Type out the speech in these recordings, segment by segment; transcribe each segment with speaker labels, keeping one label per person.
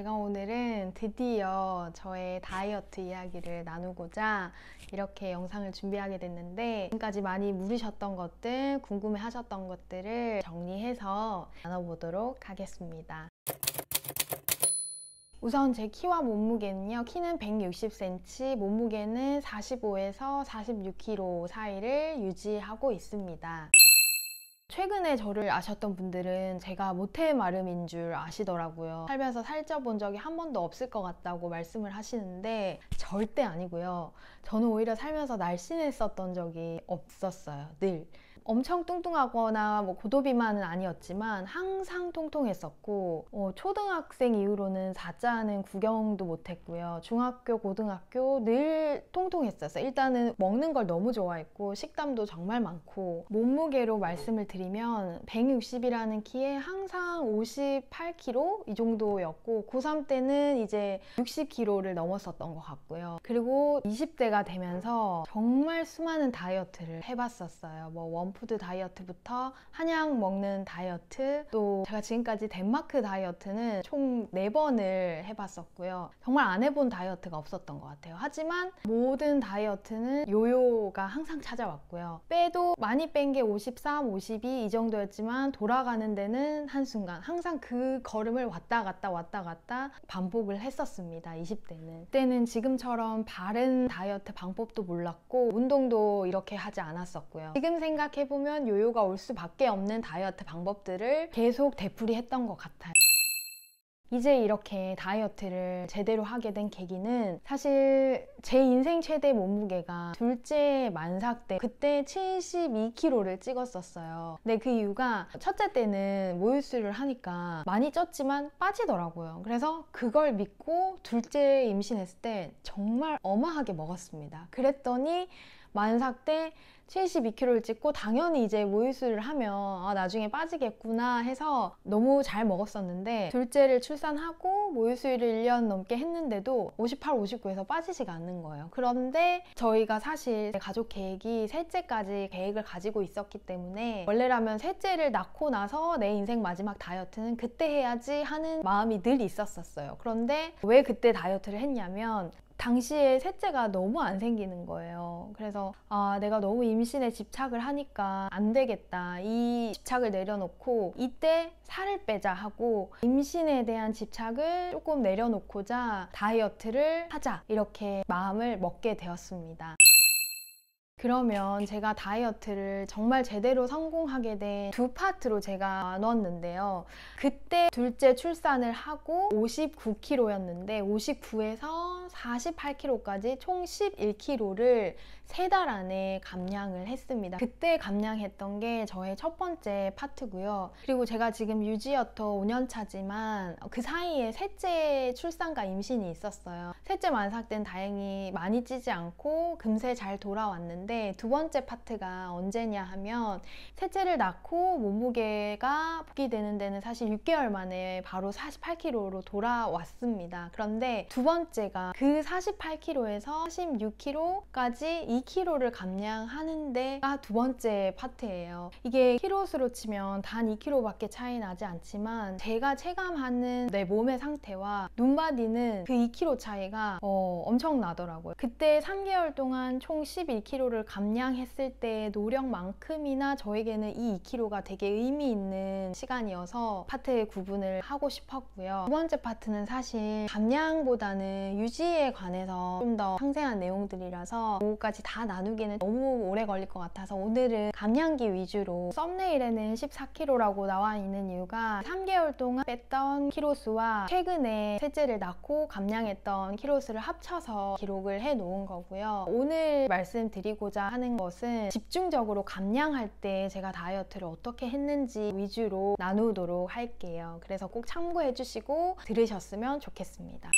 Speaker 1: 제가 오늘은 드디어 저의 다이어트 이야기를 나누고자 이렇게 영상을 준비하게 됐는데, 지금까지 많이 물으셨던 것들, 궁금해 하셨던 것들을 정리해서 나눠보도록 하겠습니다. 우선 제 키와 몸무게는요, 키는 160cm, 몸무게는 45에서 46kg 사이를 유지하고 있습니다. 최근에 저를 아셨던 분들은 제가 모태 마름인 줄 아시더라고요. 살면서 살쪄본 적이 한 번도 없을 것 같다고 말씀을 하시는데 절대 아니고요. 저는 오히려 살면서 날씬했었던 적이 없었어요. 늘. 엄청 뚱뚱하거나 고도비만은 아니었지만 항상 통통했었고, 초등학생 이후로는 4자는 구경도 못했고요. 중학교, 고등학교 늘 통통했었어요. 일단은 먹는 걸 너무 좋아했고 식담도 정말 많고, 몸무게로 말씀을 드리면 160이라는 키에 항상 58kg 이 정도였고, 고3 때는 이제 60kg를 넘었었던 것 같고요. 그리고 20대가 되면서 정말 수많은 다이어트를 해봤었어요. 원푸드 다이어트부터 한약 먹는 다이어트, 또 제가 지금까지 덴마크 다이어트는 총 4번을 해봤었고요. 정말 안 해본 다이어트가 없었던 것 같아요. 하지만 모든 다이어트는 요요가 항상 찾아왔고요. 빼도 많이 뺀 게 53, 52 이 정도였지만 돌아가는 데는 한순간 항상 그 걸음을 왔다 갔다 반복을 했었습니다. 20대는. 그때는 지금처럼 바른 다이어트 방법도 몰랐고 운동도 이렇게 하지 않았었고요. 지금 생각해보면 요요가 올 수밖에 없는 다이어트 방법들을 계속 되풀이했던 것 같아요. 이제 이렇게 다이어트를 제대로 하게 된 계기는, 사실 제 인생 최대 몸무게가 둘째 만삭 때, 그때 72kg를 찍었었어요. 근데 그 이유가 첫째 때는 모유수유를 하니까 많이 쪘지만 빠지더라고요. 그래서 그걸 믿고 둘째 임신했을 때 정말 어마하게 먹었습니다. 그랬더니 만삭 때 72kg를 찍고, 당연히 이제 모유수유를 하면 나중에 빠지겠구나 해서 너무 잘 먹었었는데, 둘째를 출산하고 모유수유를 1년 넘게 했는데도 58, 59에서 빠지지가 않는 거예요. 그런데 저희가 사실 가족 계획이 셋째까지 계획을 가지고 있었기 때문에, 원래라면 셋째를 낳고 나서 내 인생 마지막 다이어트는 그때 해야지 하는 마음이 늘 있었어요. 그런데 왜 그때 다이어트를 했냐면, 당시에 셋째가 너무 안 생기는 거예요. 그래서 내가 너무 임신에 집착을 하니까 안 되겠다, 이 집착을 내려놓고 이때 살을 빼자 하고 임신에 대한 집착을 조금 내려놓고자 다이어트를 하자, 이렇게 마음을 먹게 되었습니다. 그러면 제가 다이어트를 정말 제대로 성공하게 된 두 파트로 제가 나눴는데요. 그때 둘째 출산을 하고 59kg였는데 59에서 48kg까지 총 11kg를 3달 안에 감량을 했습니다. 그때 감량했던 게 저의 첫 번째 파트고요. 그리고 제가 지금 유지어터 5년차지만 그 사이에 셋째 출산과 임신이 있었어요. 셋째 만삭 때는 다행히 많이 찌지 않고 금세 잘 돌아왔는데, 두 번째 파트가 언제냐 하면, 셋째를 낳고 몸무게가 복귀되는 데는 사실 6개월 만에 바로 48kg로 돌아왔습니다. 그런데 두 번째가 그 48kg에서 16kg까지 2kg를 감량하는 데가 두 번째 파트예요. 이게 키로수로 치면 단 2kg밖에 차이 나지 않지만, 제가 체감하는 내 몸의 상태와 눈바디는 그 2kg 차이가 엄청 나더라고요. 그때 3개월 동안 총 11kg를 감량했을 때의 노력만큼이나 저에게는 이 2kg가 되게 의미 있는 시간이어서 파트의 구분을 하고 싶었고요. 두 번째 파트는 사실 감량보다는 유지에 관해서 좀 더 상세한 내용들이라서 그거까지 다 나누기는 너무 오래 걸릴 것 같아서 오늘은 감량기 위주로, 썸네일에는 14kg라고 나와 있는 이유가 3개월 동안 뺐던 키로수와 최근에 셋째를 낳고 감량했던 키로수를 합쳐서 기록을 해 놓은 거고요. 오늘 말씀드리고자 하는 것은 집중적으로 감량할 때 제가 다이어트를 어떻게 했는지 위주로 나누도록 할게요. 그래서 꼭 참고해 주시고 들으셨으면 좋겠습니다.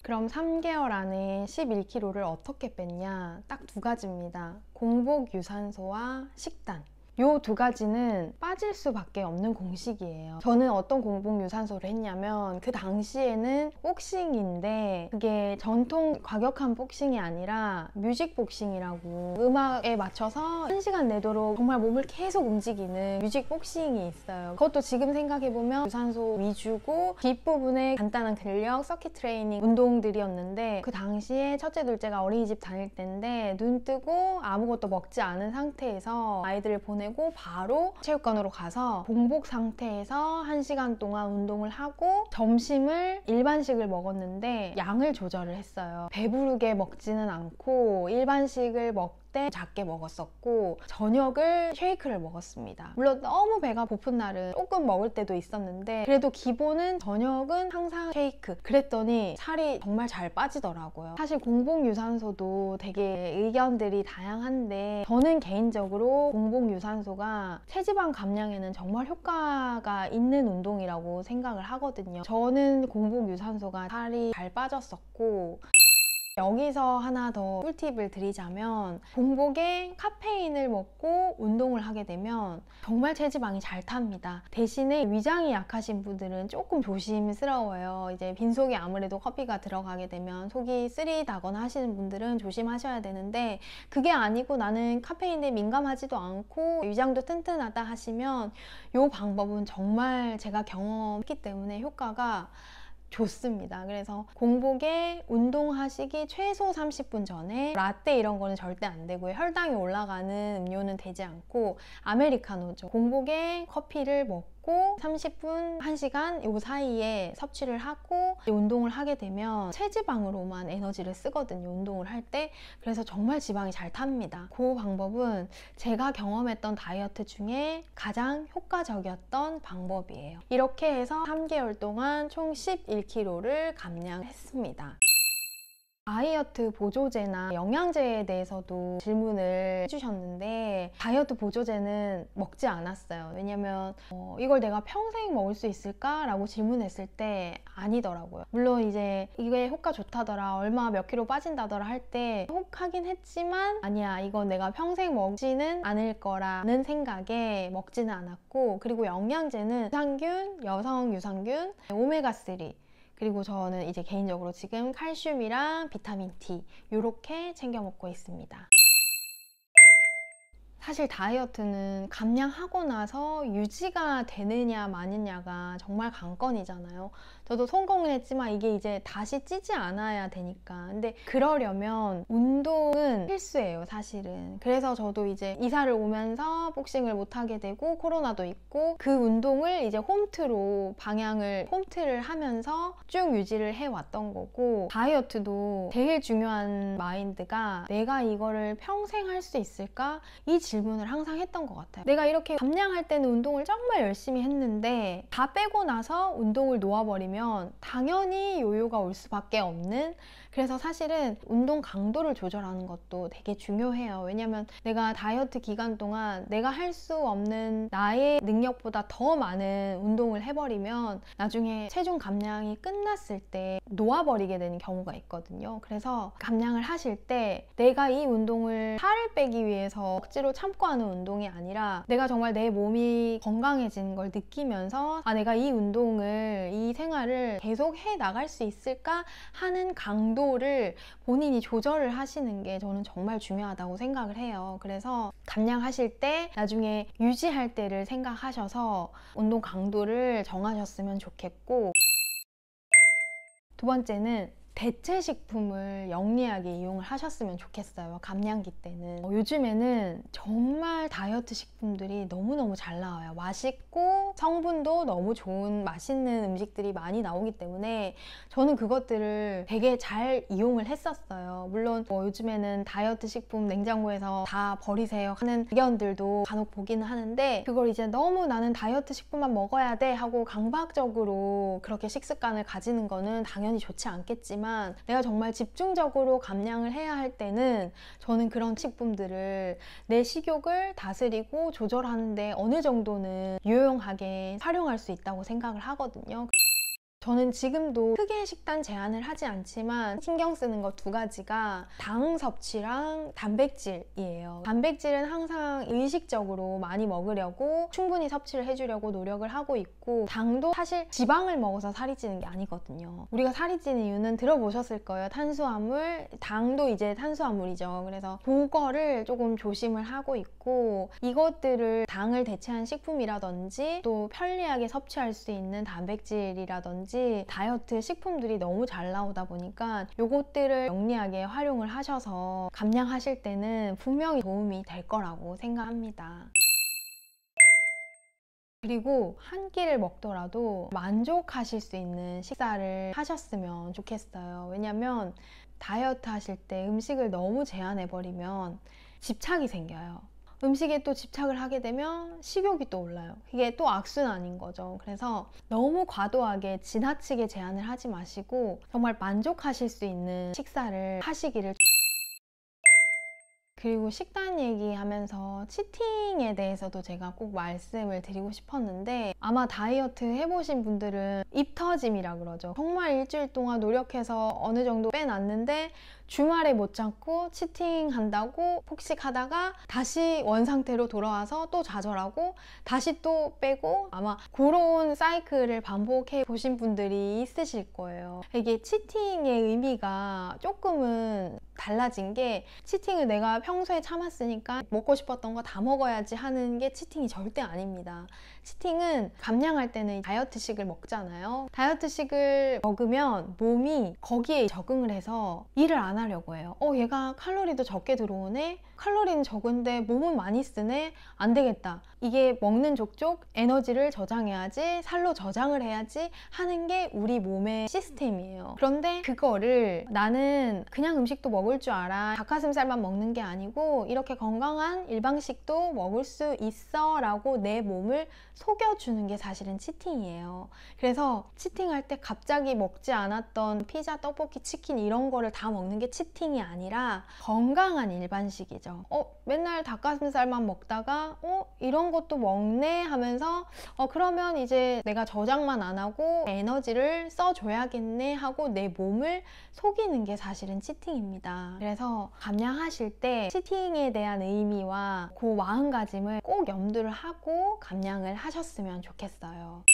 Speaker 1: 그럼 3개월 안에 11kg를 어떻게 뺐냐? 딱 두 가지입니다. 공복 유산소와 식단. 요 두 가지는 빠질 수밖에 없는 공식이에요. 저는 어떤 공복 유산소를 했냐면 그 당시에는 복싱인데 그게 전통 과격한 복싱이 아니라 뮤직 복싱이라고 음악에 맞춰서 1시간 내도록 정말 몸을 계속 움직이는 뮤직 복싱이 있어요. 그것도 지금 생각해보면 유산소 위주고 뒷부분에 간단한 근력, 서킷 트레이닝 운동들이었는데 그 당시에 첫째, 둘째가 어린이집 다닐 때인데 눈 뜨고 아무것도 먹지 않은 상태에서 아이들을 보내고 바로 체육관으로 가서 공복 상태에서 1시간 동안 운동을 하고 점심을 일반식을 먹었는데 양을 조절을 했어요. 배부르게 먹지는 않고 일반식을 때 작게 먹었었고 저녁을 쉐이크를 먹었습니다. 물론 너무 배가 고픈 날은 조금 먹을 때도 있었는데 그래도 기본은 저녁은 항상 쉐이크. 그랬더니 살이 정말 잘 빠지더라고요. 사실 공복 유산소도 되게 의견들이 다양한데 저는 개인적으로 공복 유산소가 체지방 감량에는 정말 효과가 있는 운동이라고 생각을 하거든요. 저는 공복 유산소가 살이 잘 빠졌었고 여기서 하나 더 꿀팁을 드리자면 공복에 카페인을 먹고 운동을 하게 되면 정말 체지방이 잘 탑니다. 대신에 위장이 약하신 분들은 조금 조심스러워요. 이제 빈속에 아무래도 커피가 들어가게 되면 속이 쓰리다거나 하시는 분들은 조심하셔야 되는데 그게 아니고 나는 카페인에 민감하지도 않고 위장도 튼튼하다 하시면 이 방법은 정말 제가 경험했기 때문에 효과가 좋습니다. 그래서 공복에 운동하시기 최소 30분 전에 라떼 이런 거는 절대 안 되고요. 혈당이 올라가는 음료는 되지 않고 아메리카노죠. 공복에 커피를 먹고 30분, 1시간 요 사이에 섭취를 하고 운동을 하게 되면 체지방으로만 에너지를 쓰거든요. 운동을 할 때. 그래서 정말 지방이 잘 탑니다. 그 방법은 제가 경험했던 다이어트 중에 가장 효과적이었던 방법이에요. 이렇게 해서 3개월 동안 총 11kg를 감량했습니다. 다이어트 보조제나 영양제에 대해서도 질문을 해주셨는데 다이어트 보조제는 먹지 않았어요. 왜냐면 이걸 내가 평생 먹을 수 있을까? 라고 질문했을 때 아니더라고요. 물론 이제 이게 효과 좋다더라, 얼마 몇 킬로 빠진다더라 할 때 혹하긴 했지만 아니야, 이건 내가 평생 먹지는 않을 거라는 생각에 먹지는 않았고, 그리고 영양제는 유산균, 여성 유산균, 오메가3 그리고 저는 이제 개인적으로 지금 칼슘이랑 비타민 D 이렇게 챙겨 먹고 있습니다. 사실 다이어트는 감량하고 나서 유지가 되느냐 마느냐가 정말 관건이잖아요. 저도 성공을 했지만 이게 이제 다시 찌지 않아야 되니까. 근데 그러려면 운동은 필수예요, 사실은. 그래서 저도 이제 이사를 오면서 복싱을 못하게 되고 코로나도 있고 그 운동을 이제 홈트로 방향을 홈트를 하면서 쭉 유지를 해왔던 거고, 다이어트도 제일 중요한 마인드가 내가 이거를 평생 할 수 있을까? 이 질문을 항상 했던 것 같아요. 내가 이렇게 감량할 때는 운동을 정말 열심히 했는데 다 빼고 나서 운동을 놓아버리면 당연히 요요가 올 수밖에 없는, 그래서 사실은 운동 강도를 조절하는 것도 되게 중요해요. 왜냐면 내가 다이어트 기간 동안 내가 할 수 없는 나의 능력보다 더 많은 운동을 해버리면 나중에 체중 감량이 끝났을 때 놓아버리게 되는 경우가 있거든요. 그래서 감량을 하실 때 내가 이 운동을 살을 빼기 위해서 억지로 참고 하는 운동이 아니라 내가 정말 내 몸이 건강해지는 걸 느끼면서 아, 내가 이 운동을, 이 생활을 계속 해 나갈 수 있을까 하는 강도를 본인이 조절을 하시는 게 저는 정말 중요하다고 생각을 해요. 그래서 감량하실 때 나중에 유지할 때를 생각하셔서 운동 강도를 정하셨으면 좋겠고, 두 번째는 대체 식품을 영리하게 이용을 하셨으면 좋겠어요. 감량기 때는. 요즘에는 정말 다이어트 식품들이 너무너무 잘 나와요. 맛있고 성분도 너무 좋은 맛있는 음식들이 많이 나오기 때문에 저는 그것들을 되게 잘 이용을 했었어요. 물론 요즘에는 다이어트 식품 냉장고에서 다 버리세요 하는 의견들도 간혹 보기는 하는데, 그걸 이제 너무 나는 다이어트 식품만 먹어야 돼 하고 강박적으로 그렇게 식습관을 가지는 거는 당연히 좋지 않겠지만, 내가 정말 집중적으로 감량을 해야 할 때는 저는 그런 식품들을 내 식욕을 다스리고 조절하는데 어느 정도는 유용하게 활용할 수 있다고 생각을 하거든요. 저는 지금도 크게 식단 제한을 하지 않지만 신경 쓰는 것 두 가지가 당 섭취랑 단백질이에요. 단백질은 항상 의식적으로 많이 먹으려고 충분히 섭취를 해주려고 노력을 하고 있고, 당도 사실 지방을 먹어서 살이 찌는 게 아니거든요. 우리가 살이 찌는 이유는 들어보셨을 거예요. 탄수화물, 당도 이제 탄수화물이죠. 그래서 그거를 조금 조심을 하고 있고, 이것들을 당을 대체한 식품이라든지 또 편리하게 섭취할 수 있는 단백질이라든지 다이어트 식품들이 너무 잘 나오다 보니까 요것들을 영리하게 활용을 하셔서 감량하실 때는 분명히 도움이 될 거라고 생각합니다. 그리고 한 끼를 먹더라도 만족하실 수 있는 식사를 하셨으면 좋겠어요. 왜냐면 다이어트 하실 때 음식을 너무 제한해버리면 집착이 생겨요. 음식에 또 집착을 하게 되면 식욕이 또 올라요. 이게 또 악순환인 거죠. 그래서 너무 과도하게 지나치게 제한을 하지 마시고 정말 만족하실 수 있는 식사를 하시기를. 그리고 식단 얘기하면서 치팅에 대해서도 제가 꼭 말씀을 드리고 싶었는데, 아마 다이어트 해보신 분들은 입 터짐이라 그러죠. 정말 일주일 동안 노력해서 어느 정도 빼놨는데 주말에 못 참고 치팅한다고 폭식하다가 다시 원상태로 돌아와서 또 좌절하고 다시 또 빼고, 아마 그런 사이클을 반복해 보신 분들이 있으실 거예요. 이게 치팅의 의미가 조금은 달라진 게, 치팅을 내가 평소에 참았으니까 먹고 싶었던 거 다 먹어야지 하는 게 치팅이 절대 아닙니다. 치팅은 감량할 때는 다이어트식을 먹잖아요. 다이어트식을 먹으면 몸이 거기에 적응을 해서 일을 안 하려고 해요. 얘가 칼로리도 적게 들어오네? 칼로리는 적은데 몸은 많이 쓰네? 안 되겠다. 이게 먹는 족족 에너지를 저장해야지, 살로 저장을 해야지 하는 게 우리 몸의 시스템이에요. 그런데 그거를 나는 그냥 음식도 먹을 줄 알아, 닭가슴살만 먹는 게 아니고 이렇게 건강한 일반식도 먹을 수 있어 라고 내 몸을 속여주는 게 사실은 치팅이에요. 그래서 치팅할 때 갑자기 먹지 않았던 피자, 떡볶이, 치킨 이런 거를 다 먹는 게 치팅이 아니라 건강한 일반식이죠. 맨날 닭가슴살만 먹다가 이런 것도 먹네 하면서 그러면 이제 내가 저장만 안 하고 에너지를 써줘야겠네 하고 내 몸을 속이는 게 사실은 치팅입니다. 그래서 감량하실 때 치팅에 대한 의미와 그 마음가짐을 꼭 염두를 하고 감량을 하셨으면 좋겠어요.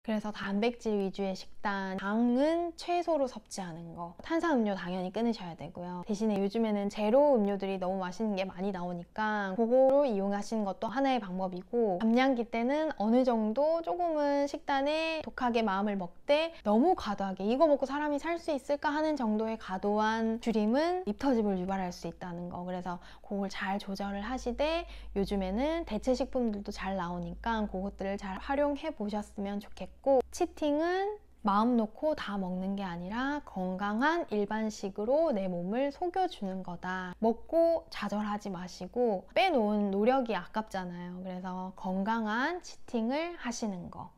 Speaker 1: 그래서 단백질 위주의 식단, 당은 최소로 섭취하는 거, 탄산음료 당연히 끊으셔야 되고요. 대신에 요즘에는 제로 음료들이 너무 맛있는 게 많이 나오니까 그거로 이용하시는 것도 하나의 방법이고, 감량기 때는 어느 정도 조금은 식단에 독하게 마음을 먹되 너무 과도하게 이거 먹고 사람이 살 수 있을까 하는 정도의 과도한 줄임은 입터짐을 유발할 수 있다는 거. 그래서 그걸 잘 조절을 하시되, 요즘에는 대체 식품들도 잘 나오니까 그것들을 잘 활용해 보셨으면 좋겠고, 치팅은 마음 놓고 다 먹는 게 아니라 건강한 일반식으로 내 몸을 속여주는 거다. 먹고 좌절하지 마시고, 빼놓은 노력이 아깝잖아요. 그래서 건강한 치팅을 하시는 거.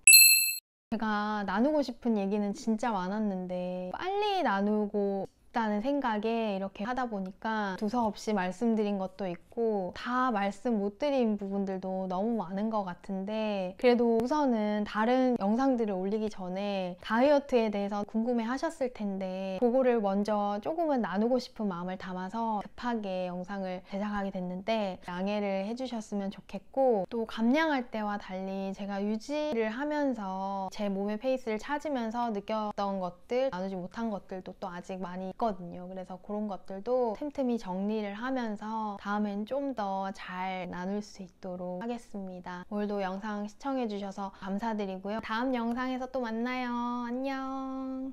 Speaker 1: 제가 나누고 싶은 얘기는 진짜 많았는데 빨리 나누고 싶다는 생각에 이렇게 하다 보니까 두서없이 말씀드린 것도 있고 다 말씀 못 드린 부분들도 너무 많은 것 같은데, 그래도 우선은 다른 영상들을 올리기 전에 다이어트에 대해서 궁금해 하셨을 텐데 그거를 먼저 조금은 나누고 싶은 마음을 담아서 급하게 영상을 제작하게 됐는데 양해를 해주셨으면 좋겠고, 또 감량할 때와 달리 제가 유지를 하면서 제 몸의 페이스를 찾으면서 느꼈던 것들, 나누지 못한 것들도 또 아직 많이 있거든요. 그래서 그런 것들도 틈틈이 정리를 하면서 다음엔 좀 더 잘 나눌 수 있도록 하겠습니다. 오늘도 영상 시청해주셔서 감사드리고요. 다음 영상에서 또 만나요. 안녕.